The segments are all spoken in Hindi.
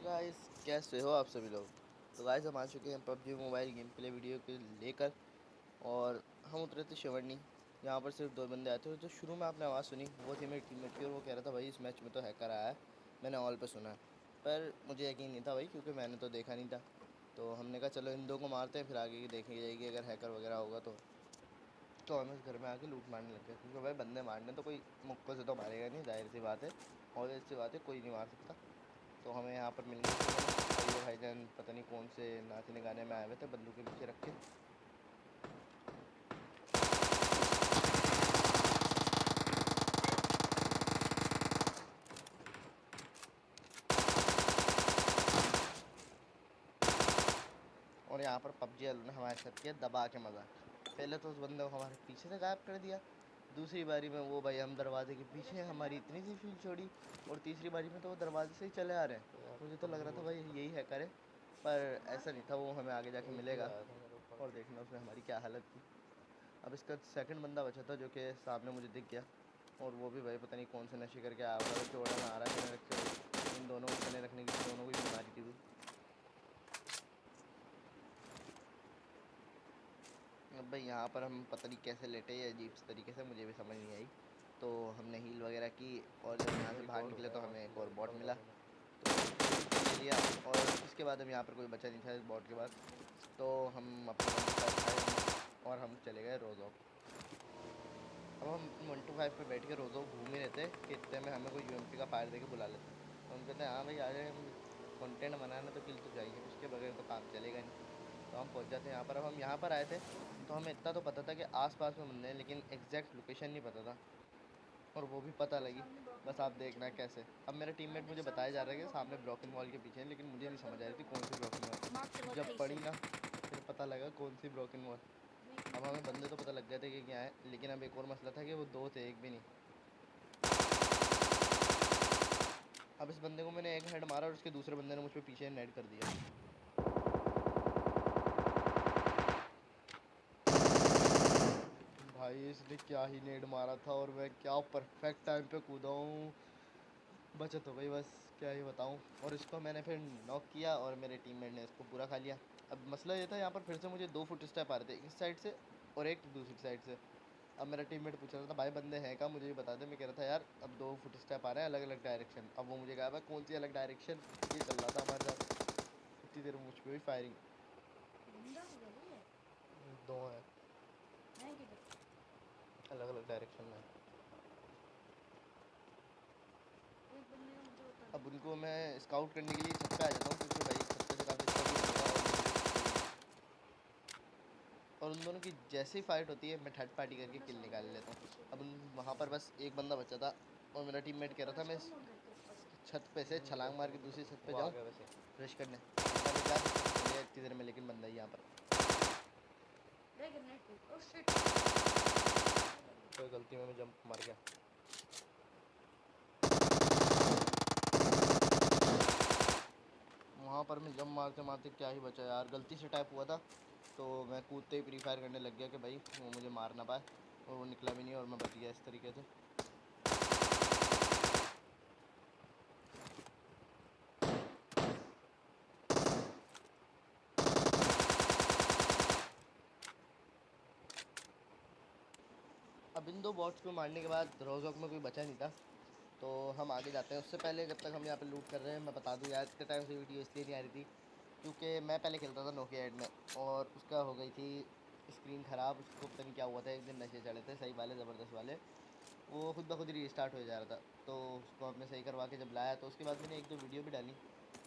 गाइस कैसे हो आप सभी लोग। तो गाइस हम आ चुके हैं PUBG mobile game play video के लेकर। और हम उतरे थे शिवरनी। यहाँ पर सिर्फ दो बंदे आए थे। जो शुरू में आपने आवाज़ सुनी वो थी मेरी टीममेट की, और वो कह रहा था भाई इस मैच में तो हैकर आया है। मैंने ऑल पे सुना है, पर मुझे यकीन नहीं था भाई, क्योंकि मैंने तो देखा नहीं था। तो हमने कहा चलो इन दो को मारते हैं, फिर आगे की देखी जाएगी अगर हैकर वगैरह होगा तो हम इस घर में आके लूट मारने लग गए, क्योंकि भाई बंदे मारने तो कोई मुक्कों से तो मारेगा नहीं, जाहिर सी बात है। और ऐसी बात है, कोई नहीं मार सकता। तो हमें यहाँ पर मिल गए और ये भाईजान पता नहीं कौन से नाचने गाने में आए हुए थे बंदूक के पीछे रख के। और यहाँ पर पबजी वालों ने हमारे साथ किया दबा के मज़ा। पहले तो उस बंदे को हमारे पीछे से गायब कर दिया। दूसरी बारी में वो भाई हम दरवाजे के पीछे हमारी इतनी सी फील छोड़ी। और तीसरी बारी में तो वो दरवाजे से ही चले आ रहे हैं। मुझे तो लग रहा था भाई यही हैकर है, पर ऐसा नहीं था। वो हमें आगे जाके मिलेगा और देखना उसने हमारी क्या हालत की। अब इसका सेकंड बंदा बचा था, जो कि सामने मुझे दिख गया। और वो भी भाई पता नहीं कौन से नशे करके आया हुआ है, चौड़ा में आ रहा है रख के। इन दोनों को चने रखने की दोनों को ही बीमारी थी। अब भाई यहाँ पर हम पता नहीं कैसे लेटे या अजीब तरीके से, मुझे भी समझ नहीं आई। तो हमने हील वगैरह की, और जब यहाँ से बाहर निकले तो हमें एक और बॉट मिला, तो ले लिया। और इसके बाद हम यहाँ पर कोई बचा नहीं था इस बॉट के बाद। तो हम अपने बंदे के साथ खाए और हम चले गए रोज़ोक। अब हम 1 to 5 पे बैठ के रोज़ोक घूम ही रहते कि इतने में हमें कोई यूएमपी का फायर दे के बुला लेते। तो हम कहते हैं हाँ भाई आ जाए, हम कंटेंट बनाना तो किल तो चाहिए, उसके बगैर तो काम चलेगा नहीं। तो हम पहुंच जाते हैं यहाँ पर। अब हम यहाँ पर आए थे तो हमें इतना तो पता था कि आसपास में बंदे हैं, लेकिन एग्जैक्ट लोकेशन नहीं पता था। और वो भी पता लगी, बस आप देखना कैसे। अब मेरा टीममेट मुझे बताया जा रहा है कि सामने ब्रोकन वॉल के पीछे है, लेकिन मुझे नहीं समझ आ रही थी कौन सी ब्रोकन वॉल। जब पड़ी ना फिर पता लगा कौन सी ब्रोकन वॉल। अब हमें बंदे तो पता लग गए थे कि क्या है, लेकिन अब एक और मसला था कि वो दो थे, एक भी नहीं। अब इस बंदे को मैंने एक हेड मारा और उसके दूसरे बंदे ने मुझ पर पीछे नेट कर दिया। भाई इसने क्या ही नेट मारा था, और मैं क्या परफेक्ट टाइम पे कूदा हूँ। बचत हो गई बस, क्या ही बताऊँ। और इसको मैंने फिर नॉक किया और मेरे टीममेट ने इसको पूरा खा लिया। अब मसला ये था, यहाँ पर फिर से मुझे 2 फुट स्टेप आ रहे थे, एक इस साइड से और एक दूसरी साइड से। अब मेरा टीममेट पूछ रहा था भाई बंदे हैं क्या, मुझे भी बता दे। मैं कह रहा था यार अब 2 फुट स्टेप आ रहे हैं अलग अलग डायरेक्शन। अब वो मुझे कहा भाई कौन सी अलग डायरेक्शन, ये चल रहा था हमारे साथ। इतनी देर मुझ पर भी फायरिंग। दो हैं अलग अलग डायरेक्शन में। अब उनको मैं स्काउट करने के लिए छत पे आ जाता हूँ, क्योंकि भाई छत पे से काफ़ी अच्छा व्यू होता है। और उन दोनों की जैसे ही फाइट होती है मैं थर्ड पार्टी करके किल निकाल लेता हूँ। अब वहाँ पर बस एक बंदा बचा था, और मेरा टीममेट कह रहा था मैं इस छत पे से छलांग मार के दूसरी छत पे जाऊँ रश करने। अभी जा सकते हैं इतनी देर में, लेकिन बंदा ही यहाँ पर। कोई गलती में मैं जंप मार गया। वहाँ पर मैं जंप मारते मारते क्या ही बचा यार, गलती से टाइप हुआ था। तो मैं कूदते ही प्री फायर करने लग गया कि भाई वो मुझे मार ना पाए, और वो निकला भी नहीं और मैं बच गया इस तरीके से। अब इन दो बॉट्स को मारने के बाद रोज़ोक में कोई बचा नहीं था। तो हम आगे जाते हैं। उससे पहले जब तक हम यहाँ पे लूट कर रहे हैं, मैं बता दूँ यार इतने टाइम से वीडियो इसलिए नहीं आ रही थी क्योंकि मैं पहले खेलता था नोकिया एड में, और उसका हो गई थी स्क्रीन ख़राब। उसको पता नहीं क्या हुआ था, एक दिन नशे चढ़े थे सही वाले ज़बरदस्त वाले, वो खुद ब खुद रीस्टार्ट हो जा रहा था। तो उसको हमने सही करवा के जब लाया तो उसके बाद मैंने 1-2 वीडियो भी डाली,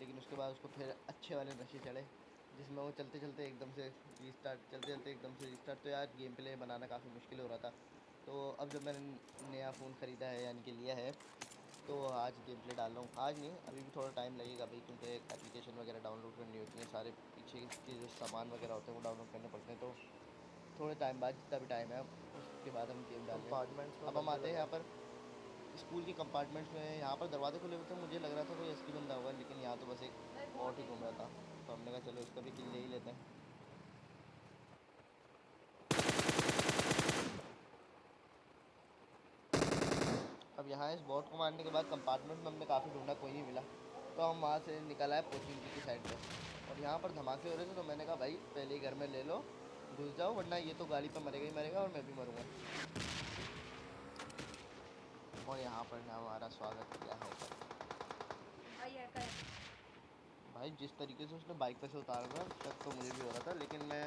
लेकिन उसके बाद उसको फिर अच्छे वाले नशे चढ़े, जिसमें वो चलते चलते एकदम से रीस्टार्ट, चलते चलते एकदम से रीस्टार्ट। तो यार गेम प्ले बनाना काफ़ी मुश्किल हो रहा था। तो अब जब मैंने नया फ़ोन ख़रीदा है, यानी कि लिया है, तो आज गेम प्ले डाल रहा हूँ। आज नहीं, अभी भी थोड़ा टाइम लगेगा भाई, क्योंकि एप्लीकेशन वगैरह डाउनलोड करनी होती है, सारे पीछे के जो सामान वगैरह होते हैं वो डाउनलोड करने पड़ते हैं। तो थोड़े टाइम बाद, जितना भी टाइम है उसके बाद हम गेम डाल रहे हैं। अब हम आते हैं यहाँ पर स्कूल के कंपार्टमेंट्स में। यहाँ पर दरवाजे खुले हुए थे, मुझे लग रहा था कोई असली बंदा होगा, लेकिन यहाँ तो बस एक बॉट ही घूम रहा था। तो हमने कहा चलो इसका भी किल ले ही लेते हैं। अब यहाँ इस बॉट को मारने के बाद कंपार्टमेंट में हमने काफ़ी ढूंढा, कोई नहीं मिला। तो हम वहाँ से निकल आए पोचिंकी की साइड पे, और यहाँ पर धमाके हो रहे थे। तो मैंने कहा भाई पहले ही घर में ले लो, घुस जाओ, वरना ये तो गाड़ी पे मरेगा ही मरेगा और मैं भी मरूंगा। और यहाँ पर हमारा स्वागत किया है भाई, जिस तरीके से उसने बाइक पे से उतारा था शक तो मुझे भी हो रहा था, लेकिन मैं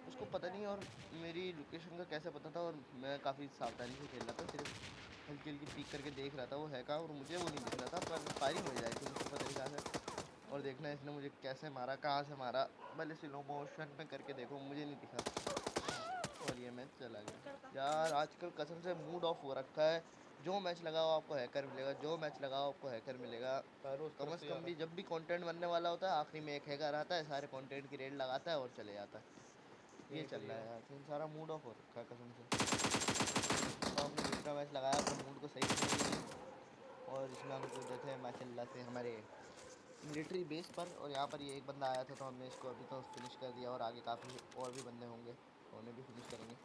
उसको पता नहीं, और मेरी लोकेशन का कैसे पता था, और मैं काफ़ी सावधानी से खेल रहा था, सिर्फ हल्की हल्की पीक करके देख रहा था वो है कहाँ, और मुझे वो नहीं दिख रहा था, पर फायरिंग हो जाए थी मुझको पता नहीं कहाँ से। और देखना इसने मुझे कैसे मारा, कहाँ से मारा, भले स्लो मोशन में करके देखो, मुझे नहीं दिखा, और ये मैच चला गया। यार आजकल कसम से मूड ऑफ हो रखा है, जो मैच लगाओ आपको हैकर मिलेगा, जो मैच लगाओ आपको हैकर मिलेगा। कम से कम भी जब भी कंटेंट बनने वाला होता है आखिरी में एक हैकर आता है, सारे कंटेंट की रेड लगाता है और चले जाता है। ये चल रहा है यार, सारा मूड ऑफ हो रखा है कसम से। तो हमने दूसरा मैच लगाया अपने मूड को सही करने के लिए, और इसमें हम कूदे थे माशाल्लाह से हमारे मिलिट्री बेस पर, और यहाँ पर ये एक बंदा आया था तो हमने इसको अभी तो फिनिश कर दिया, और आगे काफ़ी और भी बंदे होंगे तो उन्हें भी फिनिश करेंगे।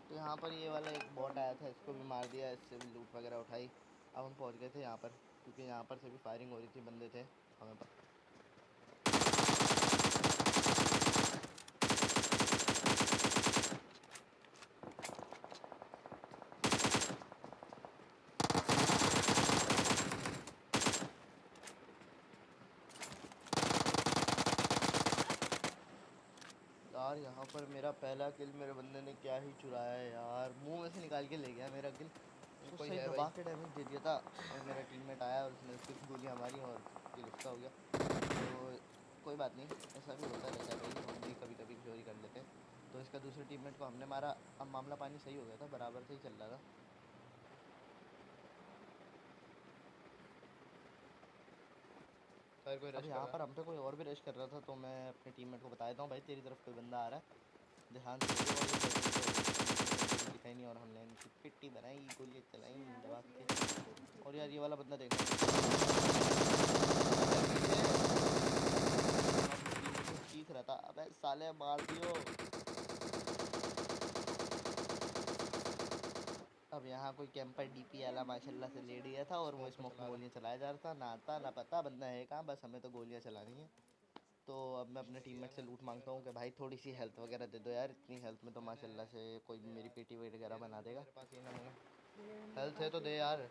तो यहाँ पर ये वाला एक बॉट आया था, इसको भी मार दिया, इससे भी लूट वगैरह उठाई। अब हम पहुँच गए थे यहाँ पर, क्योंकि यहाँ पर से भी फायरिंग हो रही थी, बंदे थे हमें पता। यार यहाँ पर मेरा पहला किल मेरे बंदे ने क्या ही चुराया है यार, मुंह में से निकाल के ले गया मेरा किल। उसको सही दबा के डैमेज दे दिया था, और मेरा टीममेट आया और उसने कुछ गोलियाँ मारी और किल उसका हो गया। तो कोई बात नहीं, ऐसा भी होता रहता है भाई, हम भी कभी कभी चोरी कर लेते हैं। तो इसका दूसरे टीममेट को हमने मारा, अब मामला पानी सही हो गया था, बराबर से ही चल रहा था। अब यहाँ पर हम पे कोई और भी रश कर रहा था, तो मैं अपने टीममेट को बता देता हूँ भाई तेरी तरफ कोई बंदा आ रहा है, ध्यान से देखो। और ये दिखाई नहीं, और हमने इनकी पिट्टी बनाई, गोलियाँ चलाई दबा के। और यार ये वाला बंदा देखना, चीख रहा था, अबे साले मार दियो। अब यहाँ कोई कैंपर डीपी वाला माशाल्लाह से ले लिया था, और वो स्मोक में गोलियाँ चलाया जा रहा था, ना आता ना पता बंदा है कहाँ, बस हमें तो गोलियाँ चलानी है। तो अब मैं अपने टीममेट से लूट मांगता हूँ कि भाई थोड़ी सी हेल्थ वगैरह दे दो यार, इतनी हेल्थ में तो माशाल्लाह से कोई मेरी पेटी वगैरह बना देगा। हेल्थ है तो दे यार।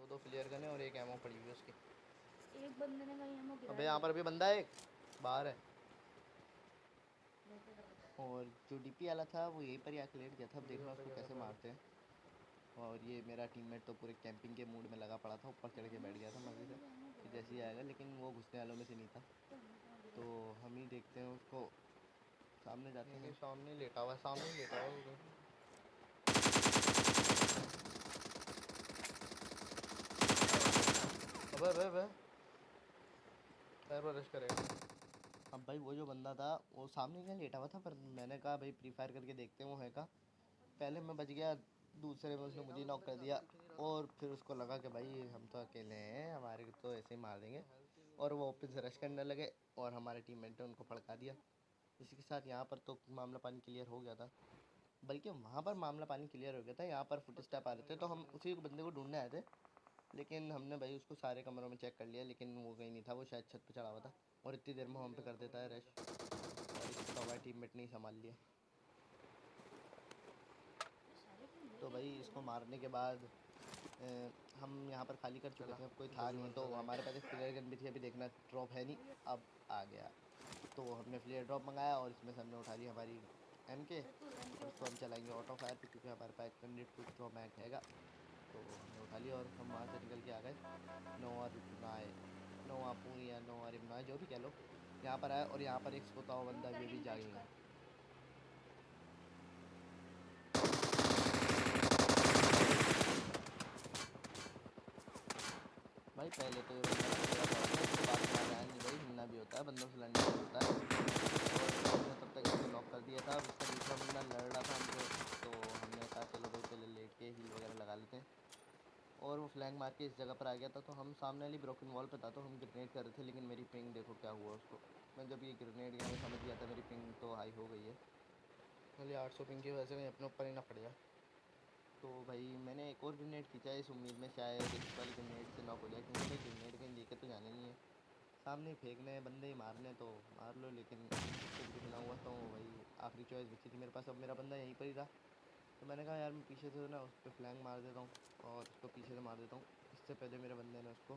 दो फ्लेयर गन है और एक एमो पड़ी हुई है उसकी। एक बंदे ने कहीं एमो गिराया। अबे यहाँ पर भी बंदा है, एक बाहर है। और जो डीपी वाला था वो यहीं पर ही आके लेट गया था, अब देखना उसको कैसे मारते हैं। और ये मेरा टीममेट तो पूरे कैंपिंग के मूड में लगा पड़ा था, ऊपर चढ़ के बैठ गया था मज़े से कि जैसे ही आएगा, लेकिन वो घुसने वालों में से नहीं था। तो हम ही देखते हैं उसको, सामने जाते हैं। सामने लेटा हुआ है, सामने लेटा हुआ है। अबे अबे अबे पैर पर रश करेगा। अब भाई वो जो बंदा था वो सामने क्या लेटा हुआ था, पर मैंने कहा भाई फ्री फायर करके देखते हैं वो है का। पहले मैं बच गया, दूसरे में उसने मुझे नॉक कर दिया, और फिर उसको लगा कि भाई हम तो अकेले हैं, हमारे को तो ऐसे ही मार देंगे, और वो वापस से रश करने लगे, और हमारे टीममेट ने उनको फड़का दिया। इसी के साथ यहाँ पर तो मामला पानी क्लियर हो गया था, बल्कि वहाँ पर मामला पानी क्लियर हो गया था, यहाँ पर फुट स्टेप आ रहे थे, तो हम उसी बंदे को ढूंढने आए थे। लेकिन हमने भाई उसको सारे कमरों में चेक कर लिया, लेकिन वो कहीं नहीं था, वो शायद छत पे चढ़ा हुआ था, और इतनी देर में हम पे कर देता है रश, और इसको तो हमारे टीममेट ने ही संभाल लिया। तो भाई इसको मारने के बाद हम यहाँ पर खाली कर चुके थे, अब कोई था नहीं, तो हमारे पास एक फ्लेयर गन भी थी, अभी देखना ड्रॉप है नहीं, अब आ गया। तो हमने फ्लेयर ड्रॉप मंगाया, और इसमें से हमने उठा ली हमारी एम के, और उसको हम चलाएंगे ऑटो फायर पे, क्योंकि हमारे पास 100 मैक हैगा। तो हमने उठा लिया और हम वहाँ से निकल के आ गए। नोआ रिप्लाय, नोआ पूरी या नोआ रिप्लाय जो भी कह लो, यहाँ पर आए, और यहाँ पर एक सोता हुआ बंदा ये भी जागेगा। भाई पहले तो ये बंदा ना मेरा बहुत है, उसके बाद में आया नहीं भाई, हिलना भी होता है, बंदों से लड़ना भी होता है। और हमने तब तक इसको नॉक कर दिया था, अब इसका दूसरा बंदा लड़ रहा था हमसे, तो हमने कहा चलो फ्लैंक मार के इस जगह पर आ गया था, तो हम सामने वाली ब्रोकन वॉल पे था, तो हम ग्रेनेड कर रहे थे, लेकिन मेरी पिंग देखो क्या हुआ उसको। मैं जब ये ग्रेनेड यहाँ समझ गया था मेरी पिंग तो हाई हो गई है, खाली 800 पिंग की वजह से मैं अपने ऊपर ही ना पड़ गया। तो भाई मैंने एक और ग्रेनेड खींचा इस उम्मीद में शायद इस वाली ग्रेनेड से नॉक हो जाए, क्योंकि भाई ग्रेनेड कहीं लेके तो जाने नहीं है, सामने ही फेंकने हैं, बंदे ही मारने तो मार लो, लेकिन कुछ भी ना हुआ। तो भाई आखिरी चॉइस बची थी मेरे पास, अब मेरा बंदा यहीं पर ही था, तो मैंने कहा यार मैं पीछे से ना उस पर फ्लैंक मार देता हूँ और उसको पीछे से मार देता हूँ। इससे पहले मेरे बंदे ने उसको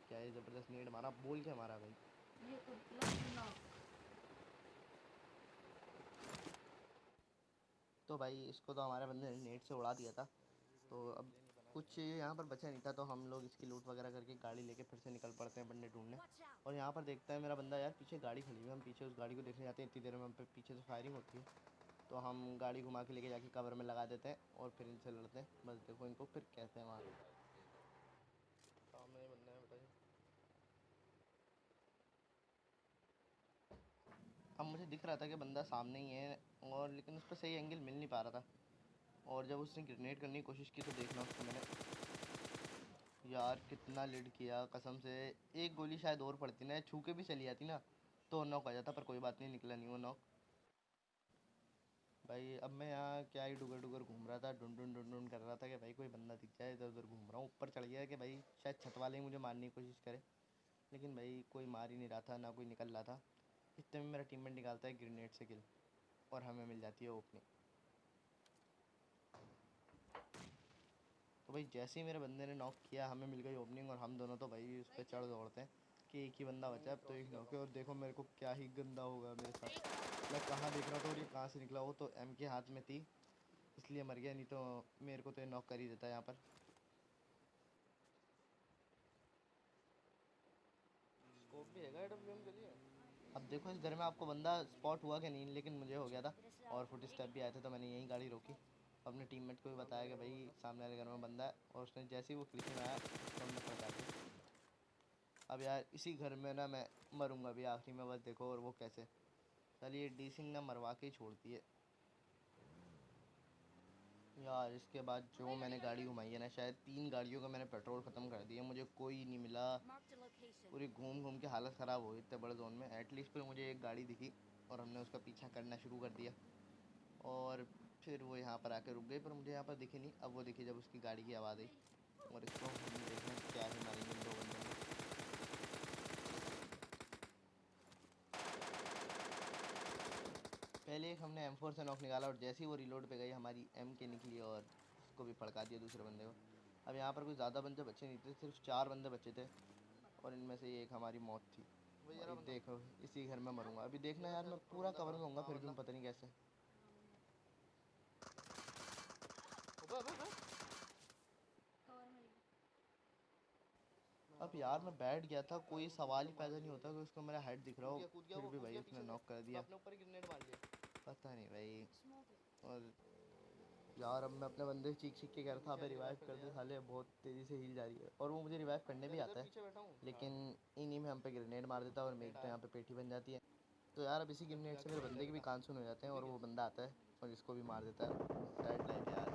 क्या है ज़बरदस्त नीड मारा, बोल के मारा भाई। तो भाई इसको तो हमारे बंदे ने नेट से उड़ा दिया था। तो अब कुछ यहाँ पर बचा नहीं था, तो हम लोग इसकी लूट वगैरह करके गाड़ी लेके फिर से निकल पड़ते हैं बंदे ढूंढने। और यहाँ पर देखता है मेरा बंदा यार पीछे गाड़ी खड़ी हुई है, हम पीछे उस गाड़ी को देखने जाते हैं, इतनी देर में हम पे पीछे से फायरिंग होती है, तो हम गाड़ी घुमा के लेके जाके कवर में लगा देते हैं और फिर इनसे लड़ते हैं। बस देखो इनको फिर कैसे हैं वहाँ सामने बंदा है बताइए। अब मुझे दिख रहा था कि बंदा सामने ही है, और लेकिन उस पर सही एंगल मिल नहीं पा रहा था, और जब उसने ग्रेनेड करने की कोशिश की तो देखना उसको मैंने यार कितना लीड किया कसम से। एक गोली शायद और पड़ती ना, छू के भी चली जाती ना, तो नॉक आ जाता, पर कोई बात नहीं, निकला नहीं वो नॉक। भाई अब मैं यहाँ क्या ही डुगर डुगर घूम रहा था, ढूंढ ढूंढ ढूंढ कर रहा था कि भाई कोई बंदा दिख जाए, इधर उधर घूम रहा हूँ, ऊपर चढ़ गया कि भाई शायद छत वाले ही मुझे मारने की कोशिश करे, लेकिन भाई कोई मार ही नहीं रहा था, ना कोई निकल रहा था। इतने में मेरा टीममेट निकालता है ग्रेनेड से किल, और हमें मिल जाती है ओपनिंग। तो भाई जैसे ही मेरे बंदे ने नॉक किया हमें मिल गई ओपनिंग, और हम दोनों तो भाई उस पर चढ़ दौड़ते हैं कि एक ही बंदा बचा, अब तो एक नॉक है। और देखो मेरे को क्या ही गंदा होगा मेरे साथ, मैं कहाँ देख रहा था और ये कहाँ से निकला, वो तो एम के हाथ में थी इसलिए मर गया, नहीं तो मेरे को तो ये नॉक कर ही देता यहाँ पर। स्कोप भी है एडब्ल्यूएम के लिए। अब देखो इस घर में आपको बंदा स्पॉट हुआ कि नहीं, लेकिन मुझे हो गया था, और फुट स्टेप भी आए थे, तो मैंने यही गाड़ी रोकी, अपने टीममेट को भी बताया कि भाई सामने वाले घर में बंदा है, और उसने जैसे ही वो खिड़की में आया उसको हमने पहुँचा दिया। अब यार इसी घर में ना मैं मरूंगा अभी आखिरी में, बस देखो और वो कैसे। चलिए डी सिंह ना मरवा के ही छोड़ती है यार। इसके बाद जो मैंने गाड़ी घुमाई है ना, शायद 3 गाड़ियों का मैंने पेट्रोल ख़त्म कर दिया, मुझे कोई नहीं मिला, पूरी घूम घूम के हालत ख़राब हो गई इतने बड़े जोन में। एटलीस्ट फिर मुझे एक गाड़ी दिखी और हमने उसका पीछा करना शुरू कर दिया, और फिर वो यहाँ पर आकर रुक गई, पर मुझे यहाँ पर दिखी नहीं। अब वो दिखी जब उसकी गाड़ी की आवाज़ आई, और इसको हम देखना क्या ही मारेंगे इन 2 बंदों में। पहले एक हमने M4 से नॉक निकाला, और जैसे ही वो रिलोड पे गई हमारी एम के निकली और उसको भी फड़का दिया दूसरे बंदे को। अब यहाँ पर कोई ज़्यादा बंदे बचे नहीं थे, सिर्फ 4 बंदे बचे थे, और इनमें से एक हमारी मौत थी। भाई देखो इसी घर में मरूंगा अभी, देखना यार मैं पूरा कवर में होऊंगा फिर भी पता नहीं कैसे। अब यार मैं बैठ गया था, कोई सवाल ही पैदा नहीं होता कि उसको मेरा हेड दिख रहा हो, फिर भी भाई उसने नॉक कर दिया, अपने ऊपर ग्रेनेड मार लिया, पता नहीं भाई। और यार अब मैं अपने बंदे चीख चीख के कह रहा था अबे रिवाइव कर दे साले, बहुत तेज़ी से हील जा रही है, और वो मुझे रिवाइव करने भी आता है, लेकिन इन्हीं में हम पे ग्रेनेड मार देता है और मेरी तो यहाँ पे पेटी बन जाती है। तो यार अब इसी ग्रेनेड से मेरे बंदे के भी कान सुन हो जाते हैं, और वो बंदा आता है और इसको भी मार देता है। सैड लाइफ यार।